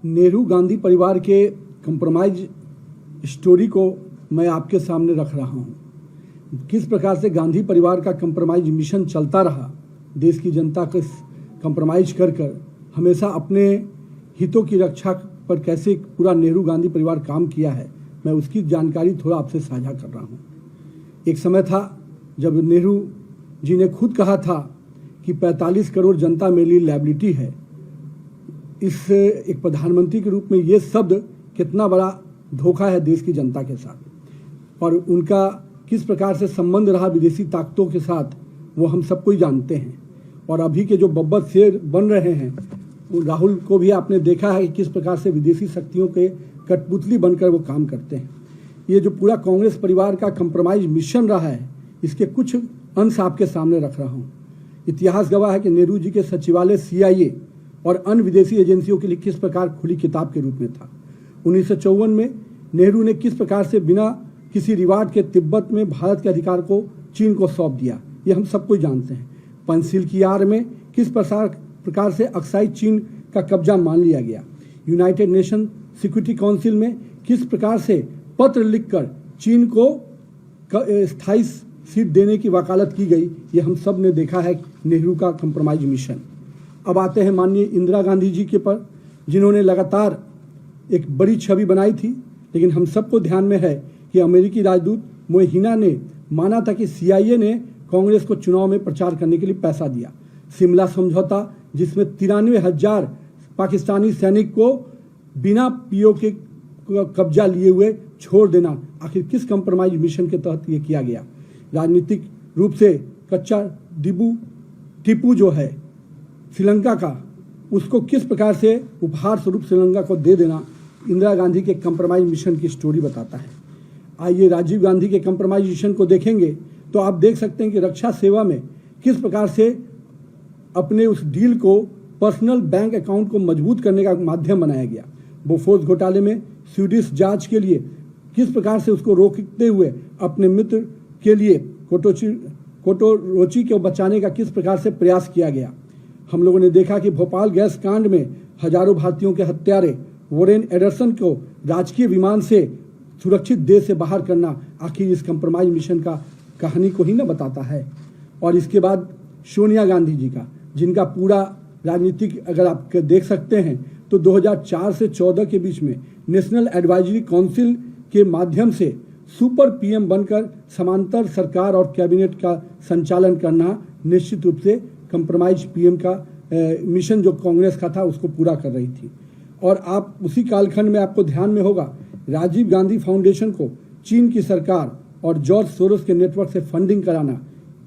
नेहरू गांधी परिवार के compromise story को मैं आपके सामने रख रहा हूं। किस प्रकार से गांधी परिवार का कंप्रोमाइज मिशन चलता रहा, देश की जनता को कंप्रोमाइज कर हमेशा अपने हितों की रक्षा पर कैसे पूरा नेहरू गांधी परिवार काम किया है, मैं उसकी जानकारी थोड़ा आपसे साझा कर रहा हूं। एक समय था जब नेहरू जी ने खुद कहा था कि 45 करोड़ जनता मेरे लिए लायबिलिटी है। इस एक प्रधानमंत्री के रूप में ये शब्द कितना बड़ा धोखा है देश की जनता के साथ, और उनका किस प्रकार से संबंध रहा विदेशी ताकतों के साथ वो हम सबको ही जानते हैं। और अभी के जो बब्बर शेर बन रहे हैं, राहुल को भी आपने देखा है कि किस प्रकार से विदेशी शक्तियों के कठपुतली बनकर वो काम करते हैं। ये जो पूरा कांग्रेस परिवार का कंप्रोमाइज मिशन रहा है, इसके कुछ अंश आपके सामने रख रहा हूँ। इतिहास गवाह है कि नेहरू जी के सचिवालय CIA और अन्य विदेशी एजेंसियों के लिए किस प्रकार खुली किताब के रूप में था। 1954 में नेहरू ने किस प्रकार से बिना किसी रिवार्ड के तिब्बत में भारत के अधिकार को चीन को सौंप दिया, ये हम सबको जानते हैं। पंचशील की आड़ में किस प्रकार से अक्साई चीन का कब्जा मान लिया गया। यूनाइटेड नेशन सिक्योरिटी काउंसिल में किस प्रकार से पत्र लिखकर चीन को स्थायी सीट देने की वकालत की गई, ये हम सब ने देखा है नेहरू का कंप्रोमाइज मिशन। अब आते हैं माननीय इंदिरा गांधी जी के पर, जिन्होंने लगातार एक बड़ी छवि बनाई थी, लेकिन हम सबको ध्यान में है कि अमेरिकी राजदूत मोहिना ने माना था कि CIA ने कांग्रेस को चुनाव में प्रचार करने के लिए पैसा दिया। शिमला समझौता, जिसमें 93,000 पाकिस्तानी सैनिक को बिना PO के कब्जा लिए हुए छोड़ देना, आखिर किस कंप्रोमाइज मिशन के तहत ये किया गया। राजनीतिक रूप से कच्चा टीपू जो है श्रीलंका का, उसको किस प्रकार से उपहार स्वरूप श्रीलंका को दे देना इंदिरा गांधी के कंप्रोमाइज मिशन की स्टोरी बताता है। आइए राजीव गांधी के कंप्रोमाइज मिशन को देखेंगे तो आप देख सकते हैं कि रक्षा सेवा में किस प्रकार से अपने उस डील को पर्सनल बैंक अकाउंट को मजबूत करने का माध्यम बनाया गया। बोफोर्स घोटाले में स्वीडिश जांच के लिए किस प्रकार से उसको रोकते हुए अपने मित्र के लिए कोटोरोची को बचाने का किस प्रकार से प्रयास किया गया। हम लोगों ने देखा कि भोपाल गैस कांड में हजारों भारतीयों के हत्यारे वॉरेन एडरसन को राजकीय विमान से सुरक्षित देश से बाहर करना, आखिर इस कंप्रोमाइज मिशन का कहानी को ही न बताता है। और इसके बाद सोनिया गांधी जी का, जिनका पूरा राजनीतिक अगर आप देख सकते हैं तो 2004 से 14 के बीच में नेशनल एडवाइजरी काउंसिल के माध्यम से सुपर PM बनकर समांतर सरकार और कैबिनेट का संचालन करना निश्चित रूप से कंप्रोमाइज PM का मिशन जो कांग्रेस का था उसको पूरा कर रही थी। और आप उसी कालखंड में आपको ध्यान में होगा, राजीव गांधी फाउंडेशन को चीन की सरकार और जॉर्ज सोरोस के नेटवर्क से फंडिंग कराना,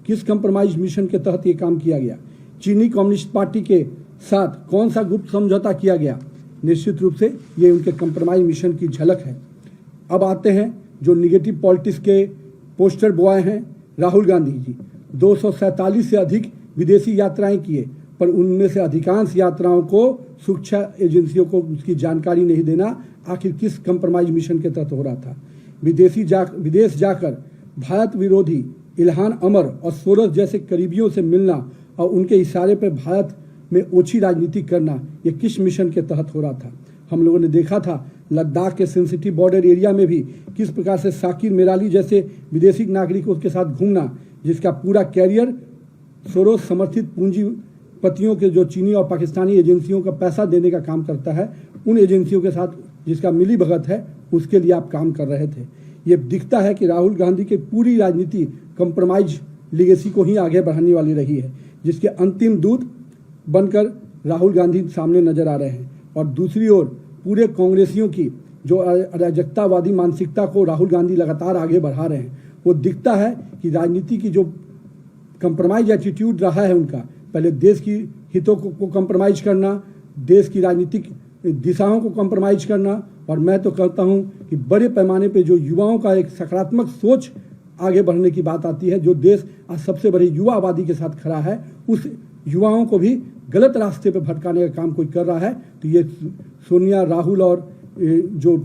किस कंप्रोमाइज मिशन के तहत ये काम किया गया। चीनी कम्युनिस्ट पार्टी के साथ कौन सा गुप्त समझौता किया गया, निश्चित रूप से ये उनके कंप्रोमाइज मिशन की झलक है। अब आते हैं जो निगेटिव पॉलिटिक्स के पोस्टर बॉय हैं, राहुल गांधी जी 247 से अधिक विदेशी यात्राएं किए, पर उनमें से अधिकांश यात्राओं को सुरक्षा एजेंसियों को उसकी जानकारी नहीं देना, आखिर किस कंप्रोमाइज मिशन के तहत हो रहा था। विदेश जाकर भारत विरोधी इल्हान अमर और सोरस जैसे करीबियों से मिलना और उनके इशारे पर भारत में ओछी राजनीति करना, ये किस मिशन के तहत हो रहा था। हम लोगों ने देखा था लद्दाख के सेंसिटिव बॉर्डर एरिया में भी किस प्रकार से शाकिर मेराली जैसे विदेशी नागरिकों के साथ घूमना, जिसका पूरा कैरियर सोरोस समर्थित पूंजीपतियों के जो चीनी और पाकिस्तानी एजेंसियों का पैसा देने का काम करता है, उन एजेंसियों के साथ जिसका मिली भगत है, उसके लिए आप काम कर रहे थे। ये दिखता है कि राहुल गांधी की पूरी राजनीति कंप्रोमाइज लीगेसी को ही आगे बढ़ाने वाली रही है, जिसके अंतिम दूत बनकर राहुल गांधी सामने नजर आ रहे हैं। और दूसरी ओर पूरे कांग्रेसियों की जो अराजकतावादी मानसिकता को राहुल गांधी लगातार आगे बढ़ा रहे हैं, वो दिखता है कि राजनीति की जो कंप्रोमाइज एटीट्यूड रहा है उनका, पहले देश की हितों को कंप्रोमाइज करना, देश की राजनीतिक दिशाओं को कंप्रोमाइज करना, और मैं तो कहता हूं कि बड़े पैमाने पे जो युवाओं का एक सकारात्मक सोच आगे बढ़ने की बात आती है, जो देश आज सबसे बड़ी युवा आबादी के साथ खड़ा है, उस युवाओं को भी गलत रास्ते पे भटकाने का काम कोई कर रहा है, तो ये सोनिया, राहुल और जो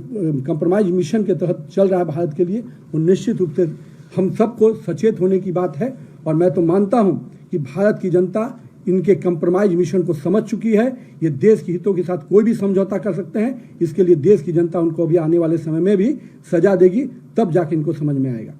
कंप्रोमाइज मिशन के तहत चल रहा है भारत के लिए, वो निश्चित रूप से हम सबको सचेत होने की बात है। और मैं तो मानता हूं कि भारत की जनता इनके कंप्रोमाइज मिशन को समझ चुकी है। ये देश के हितों के साथ कोई भी समझौता कर सकते हैं। इसके लिए देश की जनता उनको भी आने वाले समय में भी सजा देगी, तब जाके इनको समझ में आएगा।